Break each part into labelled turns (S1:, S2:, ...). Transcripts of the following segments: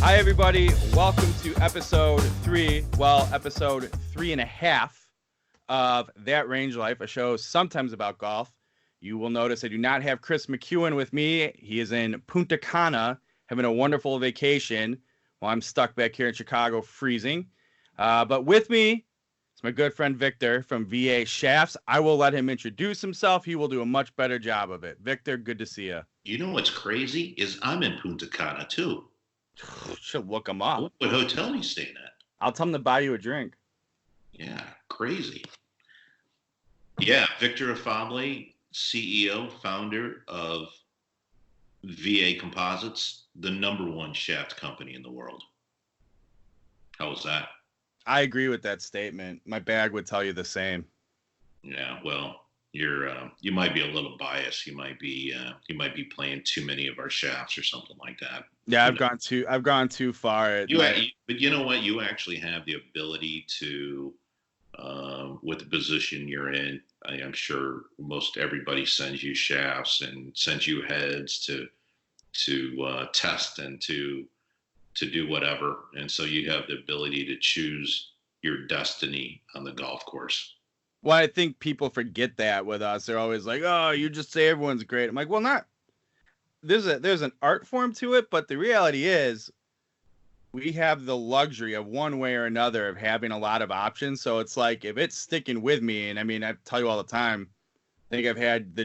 S1: Hi, everybody. Welcome to episode 3, episode 3.5 of That Range Life, a show sometimes about golf. You will notice I do not have Kris McEwen with me. He is in Punta Cana, having a wonderful vacation while I'm stuck back here in Chicago, freezing. But with me is my good friend Victor from VA Shafts. I will let him introduce himself. He will do a much better job of it. Victor, good to see you.
S2: You know what's crazy is I'm in Punta Cana too.
S1: Should look him up.
S2: What hotel are you staying at?
S1: I'll tell him to buy you a drink.
S2: Yeah, crazy. Yeah, Victor Afable, CEO, founder of VA Composites, the #1 shaft company in the world. How was that?
S1: I agree with that statement. My bag would tell you the same.
S2: Yeah, well, you might be a little biased. You might be playing too many of our shafts or something like that.
S1: Yeah, I've gone too far.
S2: But you know what? You actually have the ability to, with the position you're in. I'm sure most everybody sends you shafts and sends you heads to test and to do whatever, and so you have the ability to choose your destiny on the golf course.
S1: Well, I think people forget that with us. They're always like, "Oh, you just say everyone's great." I'm like, "Well, not." There's an art form to it, but the reality is we have the luxury of one way or another of having a lot of options. So it's like if it's sticking with me, and I mean, I tell you all the time, I think I've had the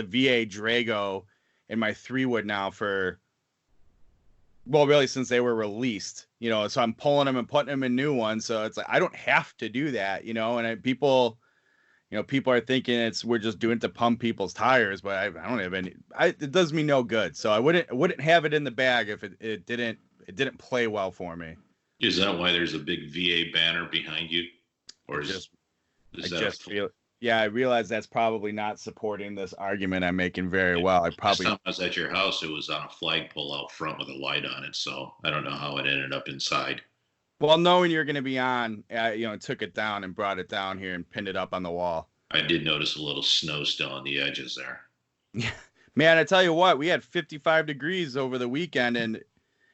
S1: VA Drago in my 3-wood now for, well, really since they were released, so I'm pulling them and putting them in new ones. So it's like, I don't have to do that, and people are thinking we're just doing it to pump people's tires, but I don't have any. It does me no good. So I wouldn't have it in the bag if it didn't play well for me.
S2: Is that why there's a big VA banner behind you, or
S1: I realize that's probably not supporting this argument I'm making very well.
S2: Last time I was at your house, it was on a flagpole out front with a light on it, so I don't know how it ended up inside.
S1: Well, knowing you're going to be on, took it down and brought it down here and pinned it up on the wall.
S2: I did notice a little snow still on the edges there.
S1: Yeah, man, I tell you what, we had 55 degrees over the weekend, and it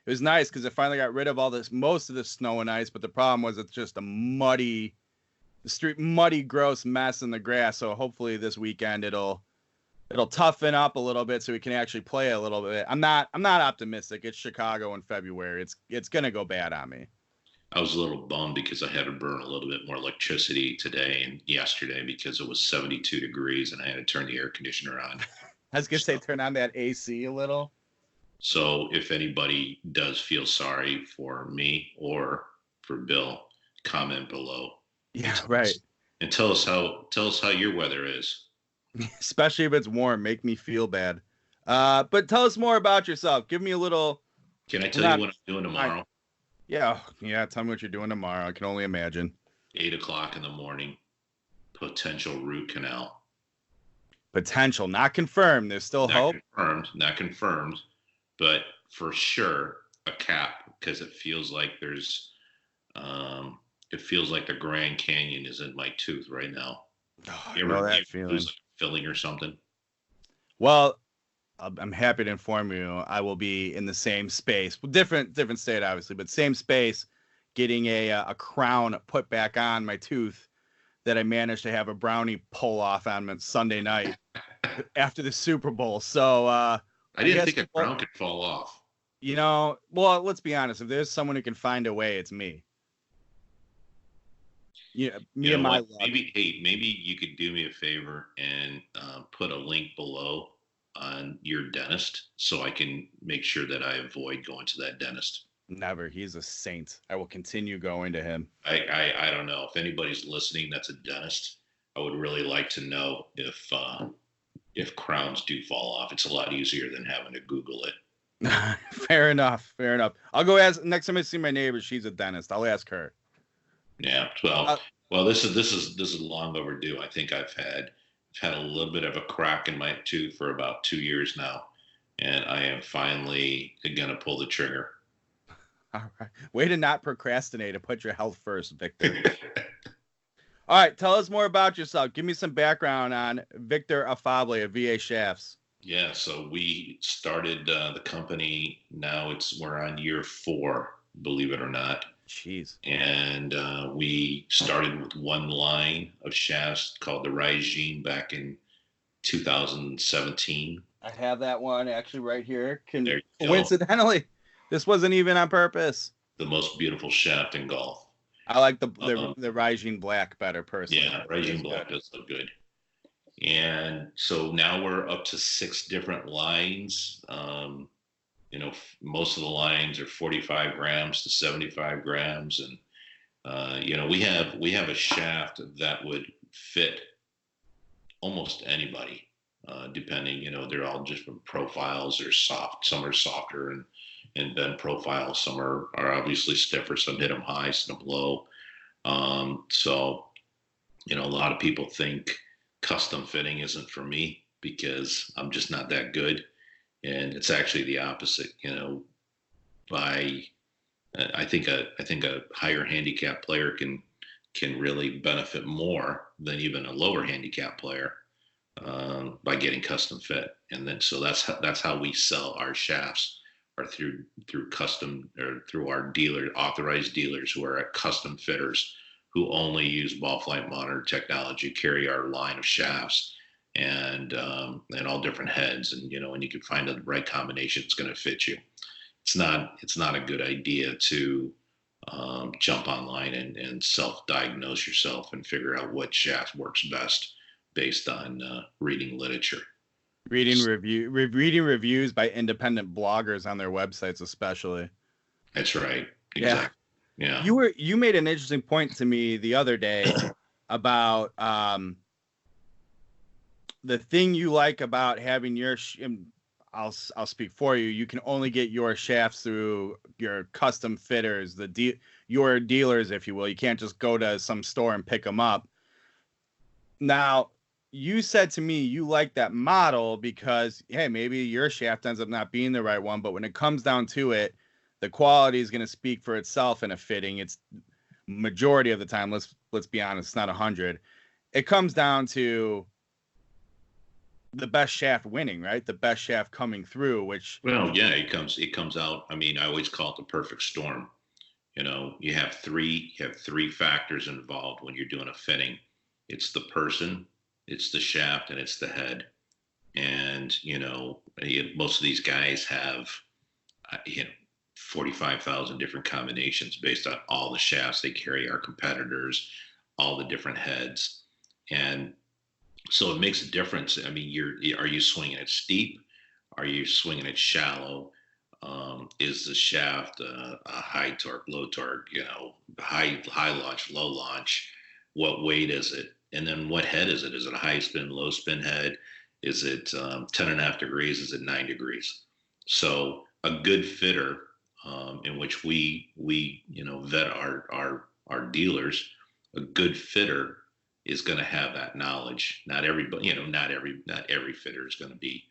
S1: was nice because it finally got rid of most of the snow and ice. But the problem was it's just a muddy, gross mess in the grass. So hopefully this weekend it'll toughen up a little bit so we can actually play a little bit. I'm not optimistic. It's Chicago in February. It's gonna go bad on me.
S2: I was a little bummed because I had to burn a little bit more electricity today and yesterday because it was 72 degrees and I had to turn the air conditioner on.
S1: I was going to say turn on that AC a little.
S2: So if anybody does feel sorry for me or for Bill, comment below.
S1: Yeah, right.
S2: And tell us how your weather is.
S1: Especially if it's warm, make me feel bad. But tell us more about yourself. Give me a little.
S2: Can I tell you what I'm doing tomorrow?
S1: Yeah. Tell me what you're doing tomorrow. I can only imagine.
S2: 8:00 in the morning. Potential root canal.
S1: Potential, not confirmed. There's still hope.
S2: Not confirmed, but for sure a cap because it feels like there's, it feels like the Grand Canyon is in my tooth right now.
S1: Oh, you know that feeling.
S2: Like filling or something.
S1: Well, I'm happy to inform you I will be in the same space, different state obviously, but same space, getting a crown put back on my tooth that I managed to have a brownie pull off on Sunday night after the Super Bowl. So
S2: I didn't think a crown could fall off.
S1: Well, let's be honest. If there's someone who can find a way, it's me. Yeah, me and my luck.
S2: Maybe you could do me a favor and put a link below on your dentist so I can make sure that I avoid going to that dentist.
S1: Never. He's a saint. I will continue going to him.
S2: I don't know if anybody's listening that's a dentist. I would really like to know if crowns do fall off. It's a lot easier than having to Google it.
S1: Fair enough. I'll go ask next time I see my neighbor. She's a dentist. I'll ask her.
S2: Yeah. Well, this is long overdue. I think I've had a little bit of a crack in my tooth for about 2 years now, and I am finally gonna pull the trigger.
S1: All right. Way to not procrastinate and put your health first, Victor. All right. Tell us more about yourself. Give me some background on Victor Afable of VA Shafts.
S2: Yeah, so we started the company. Now we're on year 4, believe it or not.
S1: Jeez.
S2: And we started with one line of shafts called the Regime back in 2017.
S1: I have that one actually right here.
S2: There you go.
S1: Coincidentally, this wasn't even on purpose.
S2: The most beautiful shaft in golf.
S1: I like the
S2: Um,
S1: Rising Black better personally.
S2: yeah, Regime Black does look good. And so now we're up to 6 different lines. Most of the lines are 45 grams to 75 grams, and we have a shaft that would fit almost anybody, depending. They're all different profiles. They're soft. Some are softer and bend profiles. Some are obviously stiffer. Some hit them high, some low. So a lot of people think custom fitting isn't for me because I'm just not that good, and it's actually the opposite. By I think a higher handicap player can really benefit more than even a lower handicap player by getting custom fit. And then so that's how we sell our shafts, are through custom, or through our authorized dealers who are custom fitters who only use ball flight monitor technology, carry our line of shafts and all different heads, and and you can find the right combination that's going to fit you. It's not a good idea to jump online and self-diagnose yourself and figure out what shaft works best based on reading literature.
S1: Reading reviews by independent bloggers on their websites, especially.
S2: That's right. Exactly. Yeah.
S1: You made an interesting point to me the other day about the thing you like about having your. I'll speak for you. You can only get your shafts through your custom fitters, your dealers, if you will. You can't just go to some store and pick them up. Now, you said to me you like that model because, hey, maybe your shaft ends up not being the right one, but when it comes down to it, the quality is going to speak for itself in a fitting. It's majority of the time. Let's be honest, it's not 100. It comes down to the best shaft winning, right? The best shaft coming through, which.
S2: Well, yeah, it comes out. I mean, I always call it the perfect storm. You have three factors involved when you're doing a fitting. It's the person, it's the shaft, and it's the head. And most of these guys have 45,000 different combinations based on all the shafts they carry, our competitors, all the different heads. And so it makes a difference. I mean, are you swinging it steep? Are you swinging it shallow? Is the shaft a high torque, low torque? High launch, low launch? What weight is it? And then what head is it? Is it a high spin, low spin head? Is it 10.5 degrees? Is it 9 degrees? So a good fitter, in which we vet our dealers, a good fitter is going to have that knowledge. Not everybody, not every fitter is going to be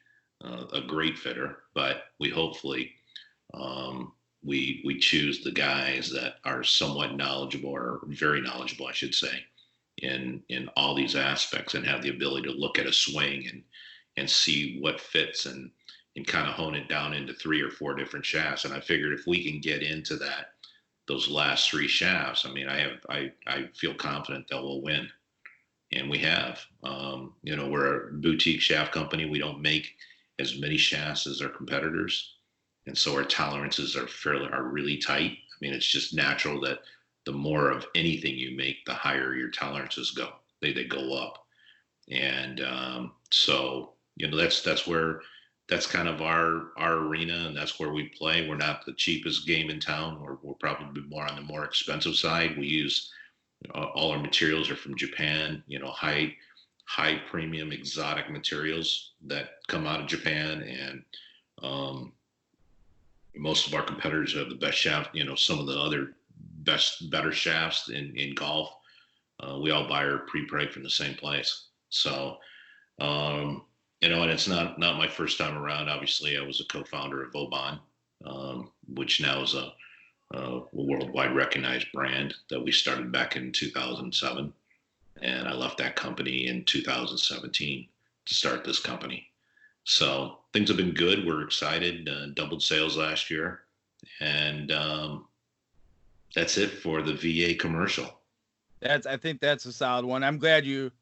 S2: a great fitter, but we hopefully we choose the guys that are somewhat knowledgeable, or very knowledgeable, I should say, in all these aspects, and have the ability to look at a swing and see what fits, and kind of hone it down into 3 or 4 different shafts. And I figured if we can get into those last 3 shafts, I mean, I feel confident that we'll win. And we have. We're a boutique shaft company. We don't make as many shafts as our competitors, and so our tolerances are really tight. I mean, it's just natural that the more of anything you make, the higher your tolerances go. They go up, and so that's kind of our arena, and that's where we play. We're not the cheapest game in town. We're probably more on the more expensive side. We use all our materials are from Japan, high premium exotic materials that come out of Japan. And most of our competitors have the best shaft, some of the other better shafts in golf. We all buy our pre-preg from the same place. So, and it's not my first time around. Obviously, I was a co-founder of Vauban, which now is a worldwide recognized brand that we started back in 2007. And I left that company in 2017 to start this company. So things have been good. We're excited. Doubled sales last year, and that's it for the VA commercial.
S1: I think that's a solid one. I'm glad you,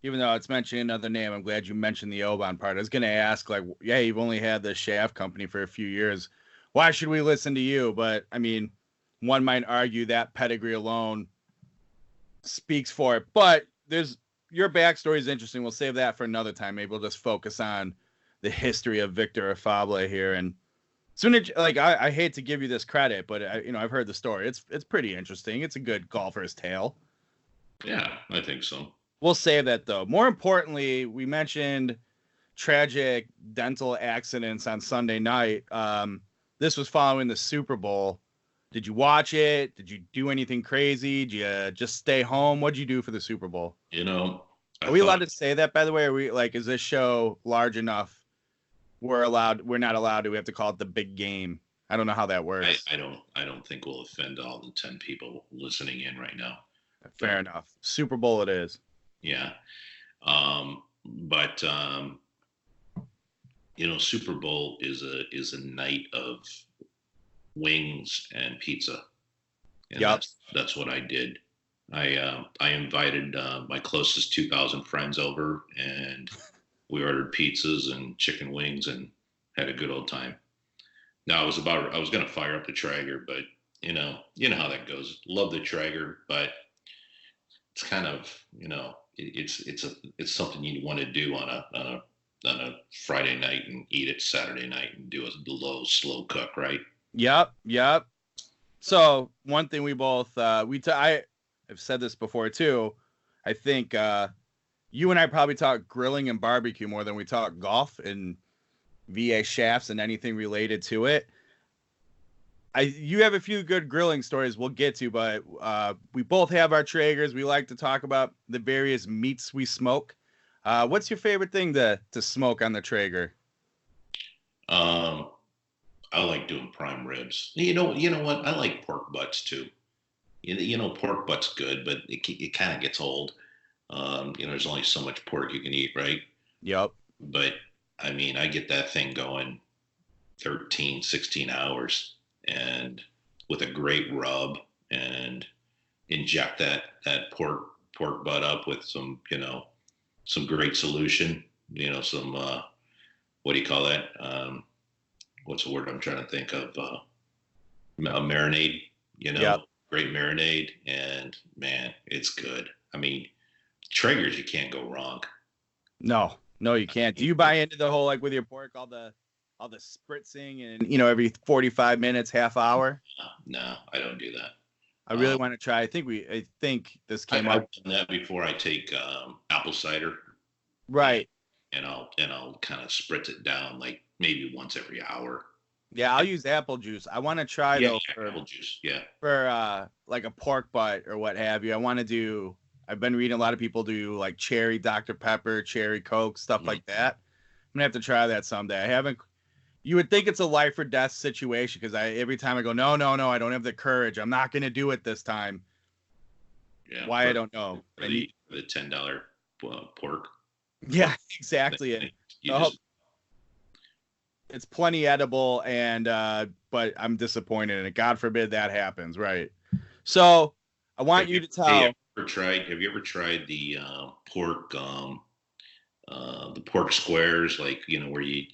S1: even though it's mentioning another name, I'm glad you mentioned the Oban part. I was going to ask, like, yeah, you've only had the shaft company for a few years. Why should we listen to you? But I mean, one might argue that pedigree alone speaks for it. But your backstory is interesting. We'll save that for another time. Maybe we'll just focus on the history of Victor Afable here. And soon as, like, I hate to give you this credit, but I've heard the story. It's pretty interesting. It's a good golfer's tale.
S2: Yeah, I think so.
S1: We'll save that though. More importantly, we mentioned tragic dental accidents on Sunday night. This was following the Super Bowl. Did you watch it? Did you do anything crazy? Did you just stay home? What'd you do for the Super Bowl? Are we allowed to say that, by the way? Are we, like, is this show large enough? We're not allowed to. We have to call it the big game. I don't know how that works.
S2: I don't think we'll offend all the 10 people listening in right now.
S1: Fair enough. Super Bowl it is.
S2: Yeah. But Super Bowl is a night of wings and pizza. And
S1: yep.
S2: That's what I did. I invited my closest 2,000 friends over, and we ordered pizzas and chicken wings and had a good old time. Now I was going to fire up the Traeger, but you know how that goes. Love the Traeger, but it's kind of, it's something you want to do on a Friday night and eat it Saturday night and do a low, slow cook, right?
S1: Yep. So one thing we both I've said this before too. I think you and I probably talk grilling and barbecue more than we talk golf and VA shafts and anything related to it. You have a few good grilling stories we'll get to, but we both have our Traegers. We like to talk about the various meats we smoke. What's your favorite thing to smoke on the Traeger?
S2: I like doing prime ribs. You know what? I like pork butts too. Pork butt's good, but it kind of gets old. There's only so much pork you can eat, right?
S1: Yep.
S2: But I mean, I get that thing going 13, 16 hours and with a great rub, and inject that pork butt up with some great solution, some what do you call that? What's the word I'm trying to think of? A marinade,
S1: Yep.
S2: Great marinade, and man, it's good. I mean, Traegers, you can't go wrong.
S1: No, you can't. Do you buy into the whole, like, with your pork, all the spritzing and every 45 minutes, half hour?
S2: No, I don't do that.
S1: I really want to try. I think this came up.
S2: I've done that before. I take apple cider,
S1: right,
S2: and I'll kind of spritz it down like maybe once every hour.
S1: Yeah, I'll use apple juice. I want to try though for
S2: apple juice. Yeah,
S1: for like a pork butt or what have you. I've been reading a lot of people do like cherry Dr. Pepper, cherry Coke, stuff like that. I'm gonna have to try that someday. I haven't. You would think it's a life or death situation because every time I go, no, I don't have the courage. I'm not gonna do it this time.
S2: Yeah.
S1: Why I don't know.
S2: For the $10 pork.
S1: Yeah, exactly. It's plenty edible, and but I'm disappointed in it. God forbid that happens, right? So I want you to tell.
S2: Have you ever tried the pork? The pork squares, like where I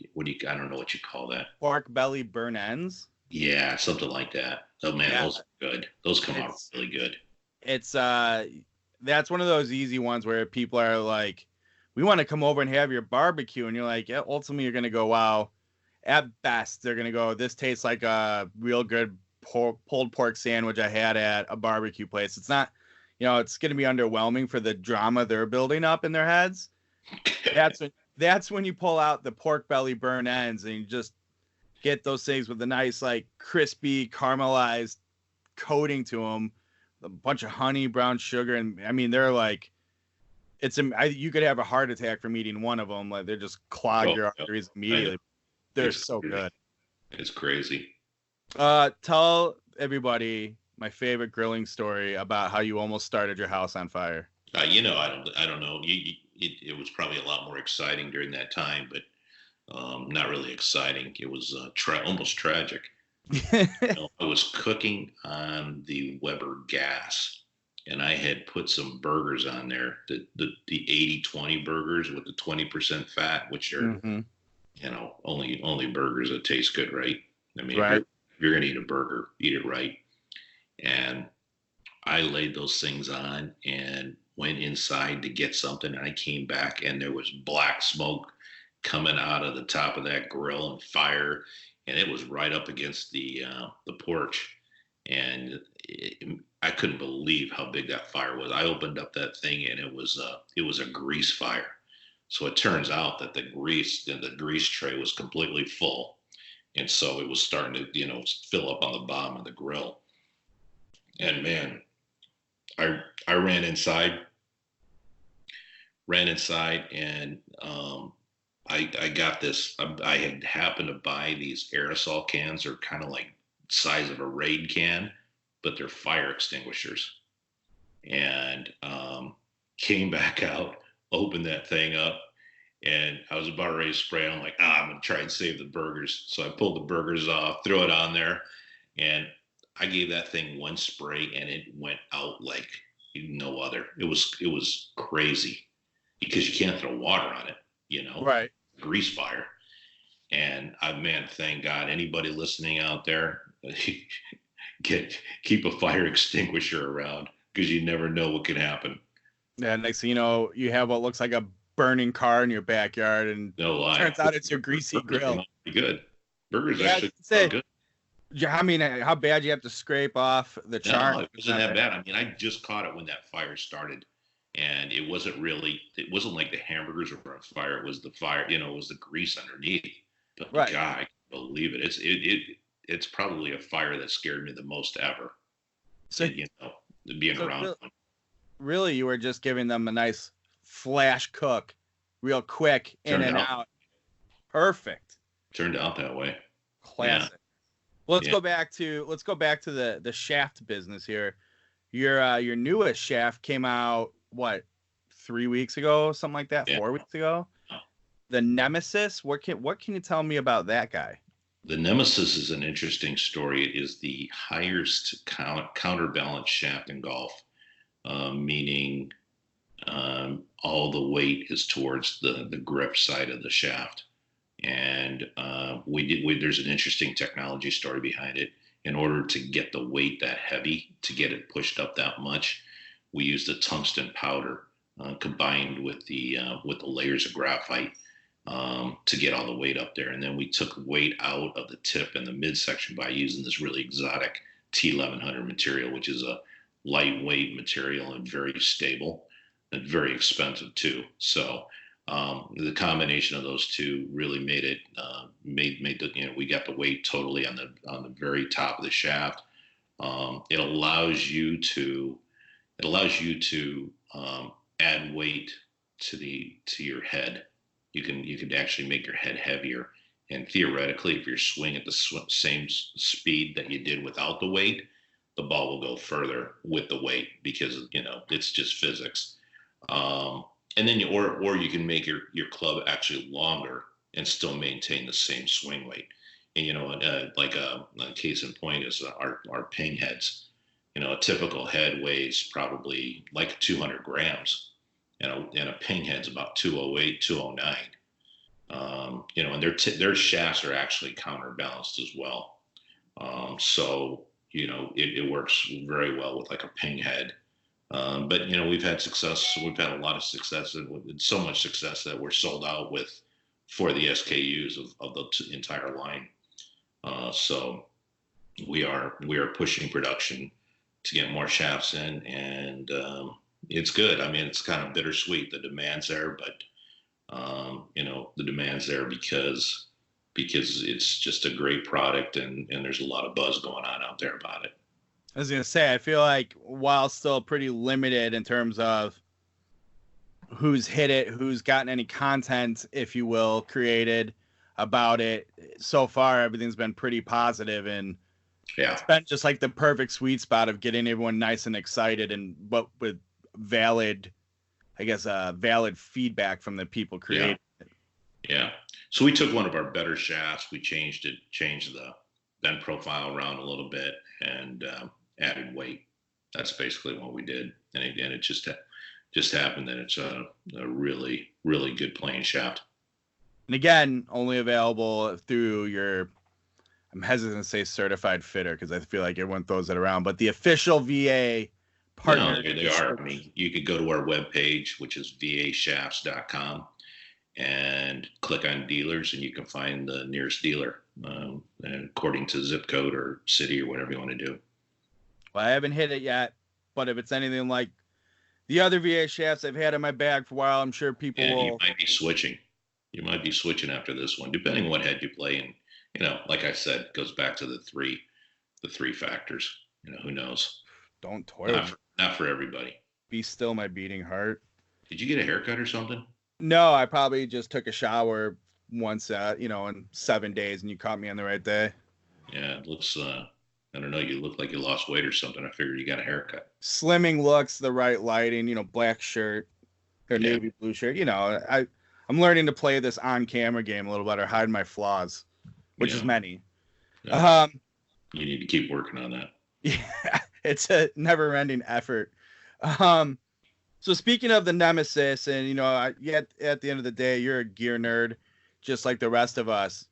S2: don't know what you call that.
S1: Pork belly burn ends.
S2: Yeah, something like that. Oh man, those are good. Those come out really good.
S1: It's that's one of those easy ones where people are like, we want to come over and have your barbecue, and you're like, yeah, ultimately you're gonna go, wow. At best, they're gonna go, this tastes like a real good pulled pork sandwich I had at a barbecue place. It's not, it's gonna be underwhelming for the drama they're building up in their heads. That's when you pull out the pork belly burn ends and you just get those things with a nice, like, crispy caramelized coating to them, a bunch of honey, brown sugar, and I mean they're like, you could have a heart attack from eating one of them. Like, they just clog your arteries immediately. They're so good.
S2: It's crazy.
S1: Tell everybody my favorite grilling story about how you almost started your house on fire.
S2: I don't know. It was probably a lot more exciting during that time, but Not really exciting. It was almost tragic. I was cooking on the Weber gas, and I had put some burgers on there, the 80-20 burgers with the 20% fat, which are
S1: Mm-hmm.
S2: only burgers that taste good, right? I mean,
S1: Right.
S2: if you're gonna eat a burger, eat it right. And I laid those things on and went inside to get something, and I came back and there was black smoke coming out of the top of that grill and fire, and it was right up against the porch, and I couldn't believe how big that fire was. I opened up that thing and it was a grease fire. So it turns out that the grease tray was completely full, and so it was starting to fill up on the bottom of the grill. And man, I ran inside, and I got this. I had happened to buy these aerosol cans. They're kind of like size of a Raid can, but they're fire extinguishers. And came back out, opened that thing up, and I was about ready to spray it. I'm like, I'm gonna try and save the burgers. So I pulled the burgers off, throw it on there, and I gave that thing one spray, and it went out like no other. It was crazy because you can't throw water on it,
S1: Right.
S2: grease fire. And man, thank God, anybody listening out there, keep a fire extinguisher around because you never know what can happen.
S1: Yeah. Next thing you know, you have what looks like a burning car in your backyard, and
S2: No lie.
S1: turns out it's your greasy
S2: Burgers
S1: grill.
S2: are pretty good. Burgers
S1: Yeah,
S2: actually
S1: say,
S2: are good.
S1: I mean, how bad you have to scrape off the char?
S2: No, it wasn't that bad. I mean, I just caught it when that fire started, and it wasn't like the hamburgers were on fire. It was the fire, it was the grease underneath. But
S1: Right.
S2: God, I can't believe it. It's probably a fire that scared me the most ever.
S1: So,
S2: And, being
S1: so
S2: around.
S1: really, you were just giving them a nice flash cook, real quick, in and out. Perfect.
S2: Turned out that way.
S1: Classic.
S2: Yeah.
S1: Well, let's go back to the shaft business here. Your newest shaft came out what, 3 weeks ago, something like that, 4 weeks ago. The Nemesis. What can you tell me about that guy?
S2: The Nemesis is an interesting story. It is the highest counterbalance shaft in golf, meaning all the weight is towards the grip side of the shaft. And there's an interesting technology story behind it. In order to get the weight that heavy, to get it pushed up that much, we used a tungsten powder combined with the layers of graphite to get all the weight up there. And then we took weight out of the tip and the midsection by using this really exotic T1100 material, which is a lightweight material and very stable and very expensive too. So the combination of those two really made it made the we got the weight totally on the very top of the shaft. It allows you to add weight to your head. You can actually make your head heavier, and theoretically, if you're swinging at the same speed that you did without the weight, the ball will go further with the weight because it's just physics. And then you can make your club actually longer and still maintain the same swing weight. And like a case in point is our ping heads. A typical head weighs probably like 200 grams, and a ping head's about 208, 209. And their shafts are actually counterbalanced as well. So it works very well with like a ping head. But we've had success. We've had a lot of success, and so much success that we're sold out for the SKUs of the entire line. So we are pushing production to get more shafts in, and it's good. I mean, it's kind of bittersweet. The demand's there, but the demand's there because it's just a great product, and there's a lot of buzz going on out there about it.
S1: I was gonna say, I feel like while still pretty limited in terms of who's hit it, who's gotten any content, if you will, created about it, so far everything's been pretty positive, and it's been just like the perfect sweet spot of getting everyone nice and excited, and but with valid feedback from the people creating it.
S2: Yeah. So we took one of our better shafts. We changed the bend profile around a little bit, and added weight. That's basically what we did. And again, it just happened that it's a really, really good plane shaft.
S1: And again, only available through your, I'm hesitant to say certified fitter because I feel like everyone throws it around, but the official VA partner.
S2: No, they are. I mean, you could go to our webpage, which is vashafts.com, and click on dealers, and you can find the nearest dealer, according to zip code or city or whatever you want to do.
S1: Well, I haven't hit it yet, but if it's anything like the other VA shafts I've had in my bag for a while, I'm sure people will.
S2: You might be switching. You might be switching after this one, depending on what head you play. And like I said, it goes back to the three factors. Who knows?
S1: Don't toil.
S2: Not for everybody.
S1: Be still, my beating heart.
S2: Did you get a haircut or something?
S1: No, I probably just took a shower once, in 7 days, and you caught me on the right day.
S2: Yeah, it looks. I don't know. You look like you lost weight or something. I figured you got a haircut.
S1: Slimming looks, the right lighting, black shirt or navy blue shirt. I'm learning to play this on-camera game a little better, hide my flaws, which is many.
S2: Yeah. You need to keep working on that.
S1: Yeah, it's a never-ending effort. So speaking of the Nemesis, and at the end of the day, you're a gear nerd, just like the rest of us.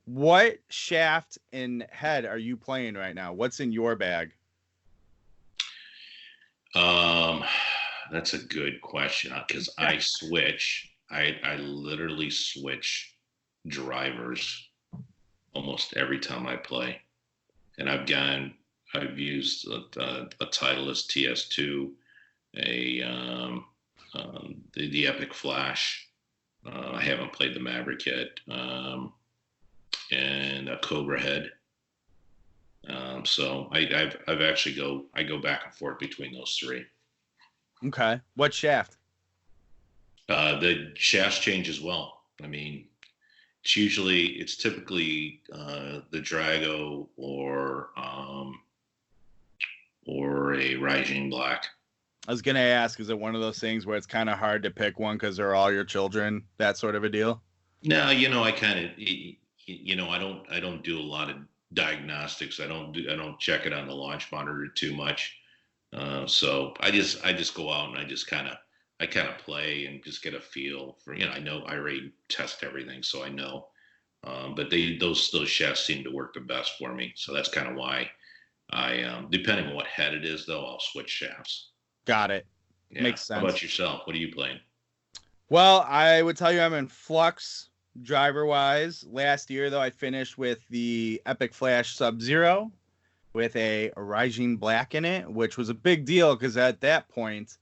S1: What shaft and head are you playing right now? What's in your bag?
S2: That's a good question, because I switch. I literally switch drivers almost every time I play, and I've used a Titleist TS2, the Epic Flash. I haven't played the Maverick yet, and a Cobra head. So I've actually go back and forth between those three.
S1: Okay. What shaft?
S2: The shafts change as well. I mean, it's typically the Drago or a Rising Black.
S1: I was gonna ask, is it one of those things where it's kind of hard to pick one because they're all your children, that sort of a deal?
S2: No, I kind of, I don't do a lot of diagnostics. I don't check it on the launch monitor too much. So I just go out and I kind of play and just get a feel for, I know I already test everything, so I know. But those shafts seem to work the best for me. So that's kind of why depending on what head it is, though, I'll switch shafts.
S1: Got it.
S2: Yeah.
S1: Makes sense.
S2: How about yourself? What are you playing?
S1: Well, I would tell you I'm in flux driver-wise. Last year, though, I finished with the Epic Flash Sub-Zero with a Rising Black in it, which was a big deal because at that point,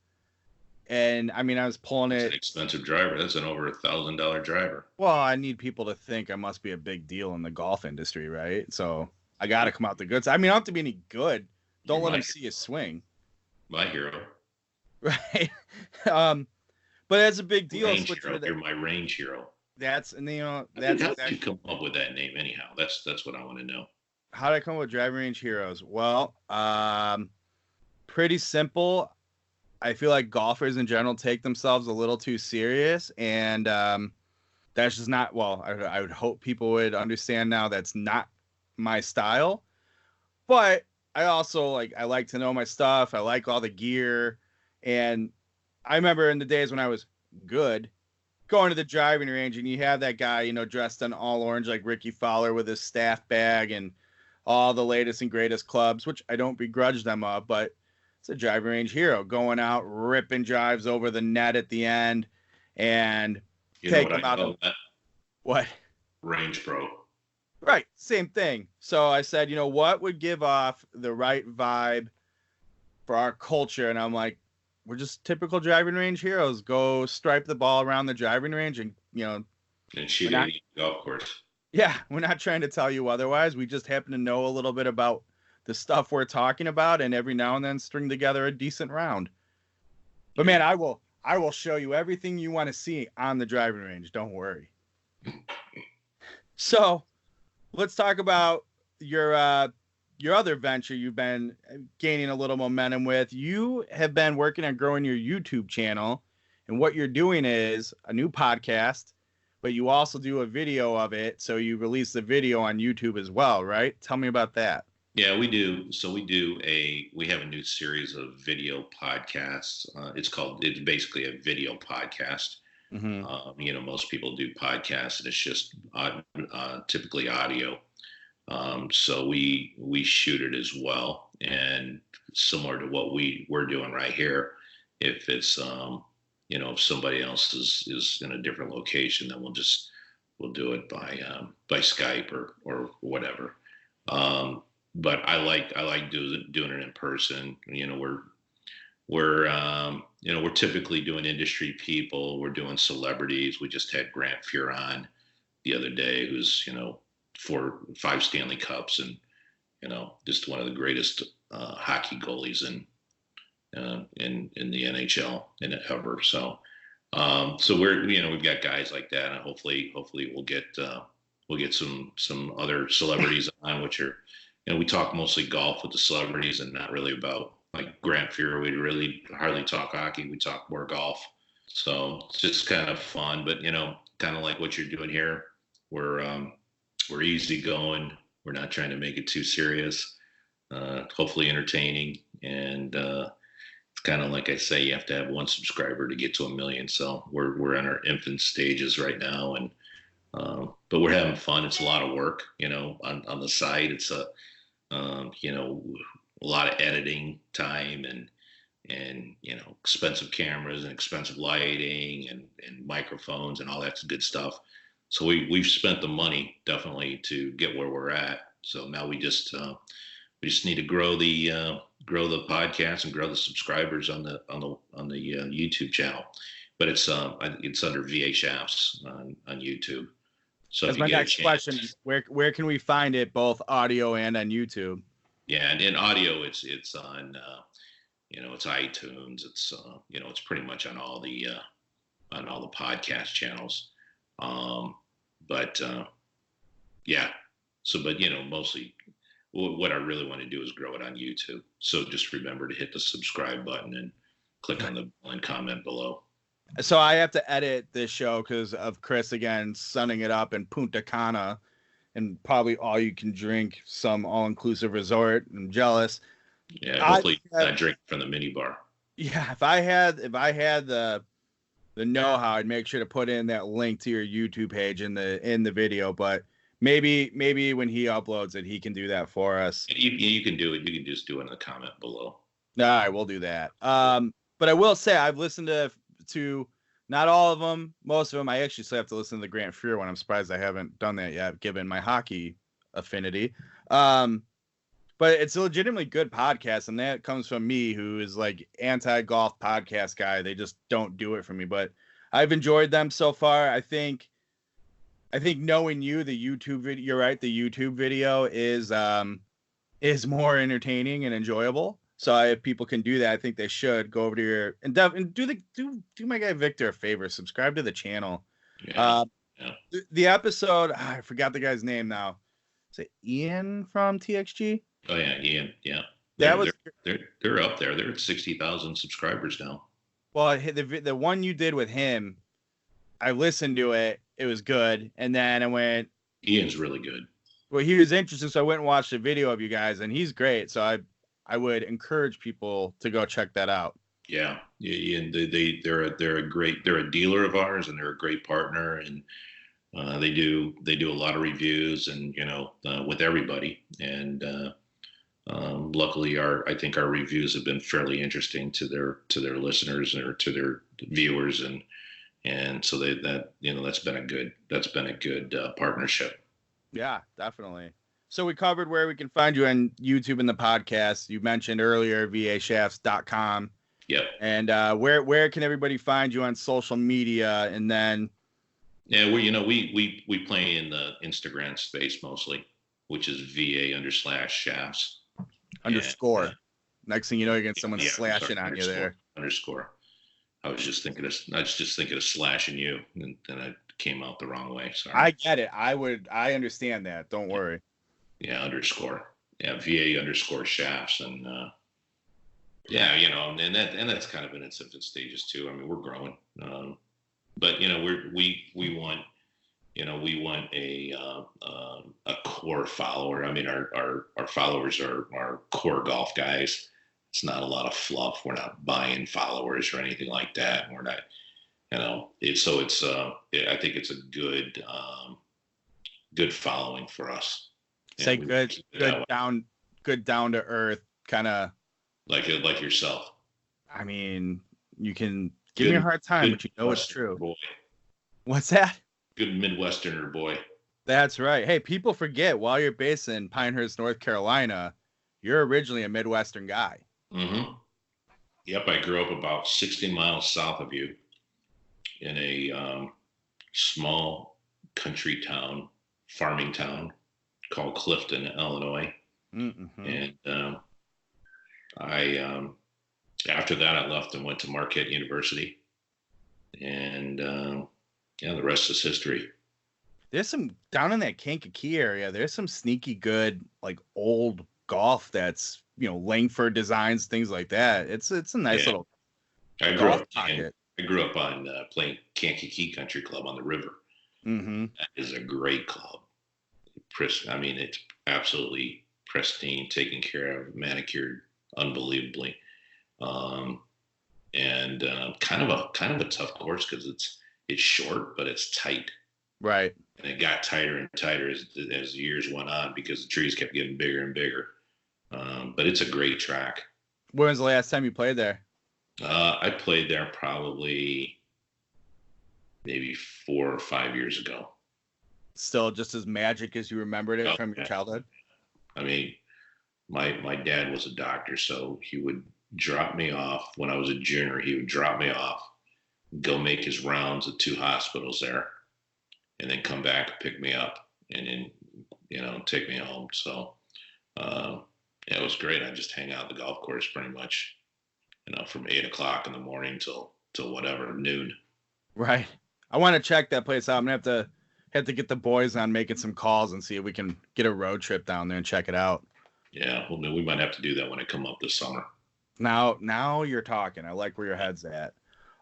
S1: and I mean, I was pulling it.
S2: It's an expensive driver. That's an over $1,000 driver.
S1: Well, I need people to think I must be a big deal in the golf industry, right? So I got to come out the goods. I mean, I don't have to be any good. Don't let them see you swing.
S2: My hero.
S1: Right. But it's a big deal.
S2: You're my range hero.
S1: That's
S2: how did you come up with that name anyhow? That's what I want to know.
S1: How did I come up with driving range heroes? Well, pretty simple. I feel like golfers in general take themselves a little too serious, and that's just not. Well, I would hope people would understand now that's not my style. But I also I like to know my stuff. I like all the gear, and I remember in the days when I was good, going to the driving range, and you have that guy, dressed in all orange like Ricky Fowler with his staff bag and all the latest and greatest clubs, which I don't begrudge them of, but it's a driving range hero going out, ripping drives over the net at the end, and take them out. What?
S2: Range Pro.
S1: Right. Same thing. So I said, what would give off the right vibe for our culture? And I'm like, we're just typical driving range heroes. Go stripe the ball around the driving range and
S2: shoot at the golf course.
S1: Yeah, we're not trying to tell you otherwise. We just happen to know a little bit about the stuff we're talking about, and every now and then string together a decent round. But man, I will show you everything you want to see on the driving range. Don't worry. So let's talk about your other venture you've been gaining a little momentum with. You have been working on growing your YouTube channel, and what you're doing is a new podcast but you also do a video of it. So you release the video on YouTube as well, right? Tell me about that.
S2: Yeah, we do. So we have a new series of video podcasts. It's basically a video podcast.
S1: Mm-hmm.
S2: Most people do podcasts, and it's just typically audio. So we shoot it as well, and similar to what we're doing right here. If it's if somebody else is in a different location, then we'll do it by Skype or whatever. But I like doing it in person. We're typically doing industry people. We're doing celebrities. We just had Grant Fuhr on the other day, who's 5 Stanley Cups and just one of the greatest hockey goalies in the NHL and ever. So we've got guys like that, and hopefully we'll get some other celebrities on, which are we talk mostly golf with the celebrities and not really about, like Grant Fuhr. We really hardly talk hockey. We talk more golf. So it's just kind of fun, but kind of like what you're doing here. We're easy going. We're not trying to make it too serious. Hopefully entertaining, and it's kind of like I say, you have to have 1 subscriber to get to 1 million. So we're in our infant stages right now, and but we're having fun. It's a lot of work, on the site. It's a lot of editing time and expensive cameras and expensive lighting and microphones and all that good stuff. So we've spent the money definitely to get where we're at. So now we just need to grow the podcast and grow the subscribers on the YouTube channel. But it's under VA Shafts on YouTube. So
S1: that's my next question. Where can we find it, both audio and on YouTube?
S2: Yeah, and in audio, it's on it's iTunes. It's it's pretty much on all the podcast channels. Mostly what I really want to do is grow it on YouTube. So just remember to hit the subscribe button and click on the bell and comment below.
S1: So I have to edit this show because of Kris again sunning it up in Punta Cana, and probably all you can drink, some all-inclusive resort. I'm jealous.
S2: Yeah, hopefully not drink from the mini bar.
S1: Yeah, if I had the know-how, I'd make sure to put in that link to your YouTube page in the video. But maybe when he uploads it, he can do that for us.
S2: You can do it. You can just do it in the comment below.
S1: All right, we'll do that. But I will say I've listened to not all of them, most of them. I actually still have to listen to the Grant Fuhr one. I'm surprised I haven't done that yet, given my hockey affinity. But it's a legitimately good podcast, and that comes from me, who is like anti-golf podcast guy. They just don't do it for me, but I've enjoyed them so far. I think knowing you, the YouTube video, you're right. The YouTube video is more entertaining and enjoyable. So if people can do that, I think they should go over to your and do my guy Victor a favor. Subscribe to the channel.
S2: Yeah.
S1: The episode, I forgot the guy's name now. Is it Ian from TXG?
S2: Oh yeah, Ian. Yeah. They're up there. They're at 60,000 subscribers now.
S1: Well, the one you did with him, I listened to it. It was good, and then I went.
S2: Ian's really good.
S1: Well, he was interesting, so I went and watched a video of you guys, and he's great. So I would encourage people to go check that out.
S2: Yeah, and they're a dealer of ours, and they're a great partner, and they do a lot of reviews, and with everybody, and luckily I think our reviews have been fairly interesting to their listeners or to their viewers, and so that's been a good partnership.
S1: Yeah, definitely. So we covered where we can find you on YouTube and the podcast. You mentioned earlier vashafts.com.
S2: Yep.
S1: And where can everybody find you on social media? And then
S2: we play in the Instagram space mostly, which is VA_shafts.
S1: Underscore.
S2: And,
S1: next thing you know, you're getting someone slashing on you there.
S2: Underscore. I was just thinking of slashing you, and then I came out the wrong way. Sorry.
S1: I get it. I understand that. Don't worry.
S2: Yeah, underscore. Yeah, VA_shafts, and and that's kind of in its infant stages too. I mean, we're growing, but we want we want a core follower. I mean, our followers are core golf guys. It's not a lot of fluff. We're not buying followers or anything like that. We're not, I think it's a good following for us.
S1: Say good down to earth kind of
S2: like yourself.
S1: I mean, you can give me a hard time, but you know it's true.
S2: Boy.
S1: What's that?
S2: Good Midwesterner boy.
S1: That's right. Hey, people forget while you're based in Pinehurst, North Carolina, you're originally a Midwestern guy.
S2: Mm-hmm. Yep, I grew up about 60 miles south of you in a small country town, farming town called Clifton, Illinois.
S1: Mm-hmm.
S2: And I after that, I left and went to Marquette University. And the rest is history.
S1: There's some down in that Kankakee area. There's some sneaky good, like old golf that's Langford designs, things like that. It's a nice little.
S2: I grew up on playing Kankakee Country Club on the river.
S1: Mm-hmm.
S2: That is a great club. I mean, it's absolutely pristine, taken care of, manicured unbelievably, and kind of a tough course because it's short, but it's tight.
S1: Right.
S2: And it got tighter and tighter as the years went on because the trees kept getting bigger and bigger. But it's a great track.
S1: When was the last time you played there?
S2: I played there probably maybe 4 or 5 years ago.
S1: Still just as magic as you remembered it from your childhood?
S2: I mean, my dad was a doctor, so he would drop me off when I was a junior. He would drop me off, go make his rounds at 2 hospitals there, and then come back, pick me up, and then, take me home. So, it was great. I just hang out at the golf course pretty much, from 8 o'clock in the morning till whatever, noon.
S1: Right. I want to check that place out. I'm going to have to get the boys on making some calls and see if we can get a road trip down there and check it out.
S2: Yeah. Well, we might have to do that when I come up this summer.
S1: Now you're talking. I like where your head's at.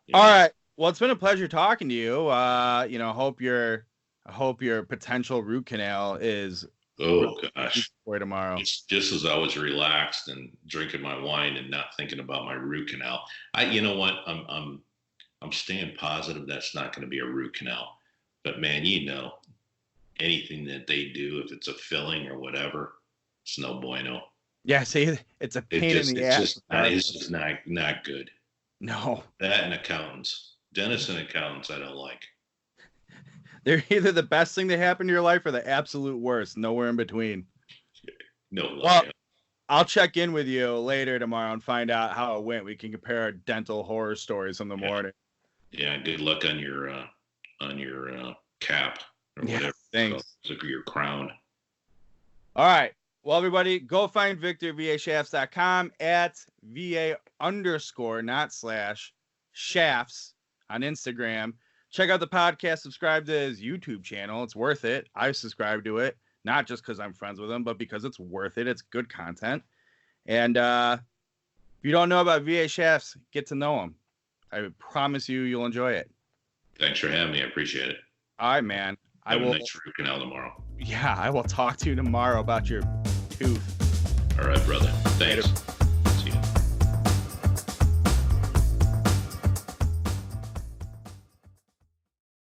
S2: Yeah.
S1: All right. Well, it's been a pleasure talking to you. I hope your potential root canal is
S2: gosh
S1: for tomorrow.
S2: It's just as I was relaxed and drinking my wine and not thinking about my root canal. You know what? I'm staying positive that's not going to be a root canal. But man, anything that they do, if it's a filling or whatever, it's no bueno.
S1: Yeah, see, it's a pain in the ass.
S2: It's just not good.
S1: No.
S2: That and accountants. Dentists and accountants I don't like.
S1: They're either the best thing that happened to your life or the absolute worst. Nowhere in between.
S2: No.
S1: Well, I'll check in with you later tomorrow and find out how it went. We can compare our dental horror stories in the morning.
S2: Yeah, good luck on your cap or whatever.
S1: Thanks.
S2: Look at your crown.
S1: All right. Well, everybody, go find Victor VAShafts.com at VA_ not / shafts on Instagram. Check out the podcast. Subscribe to his YouTube channel. It's worth it. I subscribe to it, not just because I'm friends with him, but because it's worth it. It's good content. And if you don't know about VA Shafts, get to know him. I promise you'll enjoy it.
S2: Thanks for having me. I appreciate it.
S1: All right, man.
S2: Have a nice root canal tomorrow.
S1: Yeah, I will talk to you tomorrow about your tooth.
S2: All right, brother. Thanks.
S1: Later.